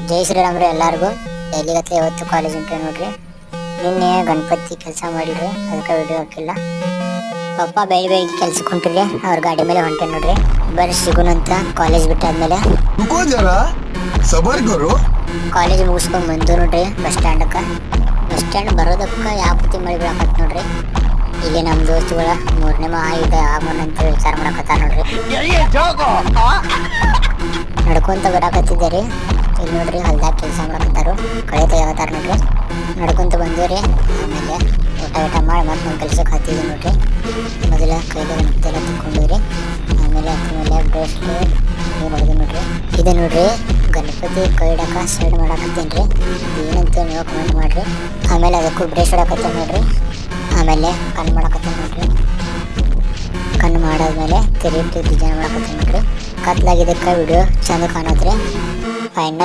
ಜೈ ಶ್ರೀರಾಮ್ ರೀ ಎಲ್ಲರಿಗೂ. ಡೈಲಿಗತ್ತೆ ಇವತ್ತು ಕಾಲೇಜ್ ಹೊಂಟ್ರಿ ನೋಡ್ರಿ. ನಿನ್ನೆ ಗಣಪತಿ ಕೆಲಸ ಮಾಡಿಲ್ರಿ, ಅದಕ್ಕೆ ವಿಡಿಯೋ ಹಾಕಿಲ್ಲ. ಪಪ್ಪ ಬೆಳಿ ಕೆಲ್ಸಕ್ಕೆ ಹೊಂಟ್ರಿ, ಅವ್ರ ಗಾಡಿ ಮೇಲೆ ಹೊಂಟೆ ನೋಡ್ರಿ. ಬರ್ರಿ ಸಿಗುನಂತ ಕಾಲೇಜ್ ಬಿಟ್ಟಾದ್ಮೇಲೆ. ಕಾಲೇಜ್ ಮುಗಿಸ್ಕೊಂಡ್ ಬಂದು ನೋಡ್ರಿ ಬಸ್ ಸ್ಟ್ಯಾಂಡ್ ಬರೋದಕ್ಕೆ ಯಾವ ಪತಿ ಮಳಿ ಬೀಳಕತ್ ನೋಡ್ರಿ. ಇಲ್ಲಿ ನಮ್ಮ ದೋಸ್ತುಗಳ 3ನೇ ಇದೆ ಆಗಮನ ಅಂತ ವಿಚಾರ ಮಾಡಕತ್ತಾರ ನೋಡ್ರಿ. ನಡ್ಕೊಂತ ಬರಾಕತ್ತಿದ್ದಾರೆ. ಇಲ್ಲಿ ನೋಡ್ರಿ ಹೊಲ್ದಾಗ ಕೆಲಸ ಮಾಡಕತ್ತಾರು, ಕಳೆ ತೆಗಿತಾರ ನೋಡ್ರಿ. ನಡ್ಕೊಂತ ಬಂದವ್ರಿ. ಆಮೇಲೆ ಊಟ ಮಾಡಿ ಮತ್ತೆ ನಮ್ಮ ಕೆಲ್ಸಕ್ಕೆ ಹತ್ತಿದ್ವಿ ನೋಡ್ರಿ. ಮೊದಲ ಕೈಲಿ ಗಣಪತಿಯೆಲ್ಲ ತಗೊಂಡಿವ್ರಿ. ಆಮೇಲೆ ಬ್ರಷ್ ಹೊಡೆದು ನೋಡ್ರಿ. ಇದೆ ನೋಡ್ರಿ ಗಣಪತಿ ಕೈ ಇಡಕ ಸೈಡ್ ಮಾಡಾಕತ್ತೇನ್ರಿ. ಏನಂತ ನೀವು ಕಮೆಂಟ್ ಮಾಡ್ರಿ. ಆಮೇಲೆ ಅದಕ್ಕೂ ಬ್ರಷ್ ಹೊಡಕತ್ತೇನೆ ನೋಡ್ರಿ. ಆಮೇಲೆ ಕಣ್ಣು ಮಾಡಕತ್ತೇನೆ ನೋಡ್ರಿ. ಕಣ್ಣು ಮಾಡಾದ್ಮೇಲೆ ತಿರುಗಿ ಡಿಸೈನ್ ಮಾಡಕತ್ತೇನೆ ನೋಡ್ರಿ. ಕತ್ಲಾಗಿದ್ದಕ್ಕೆ ವಿಡಿಯೋ ಚಂದ ಕಾಣತ್ರಿ. ಫೈನಲ್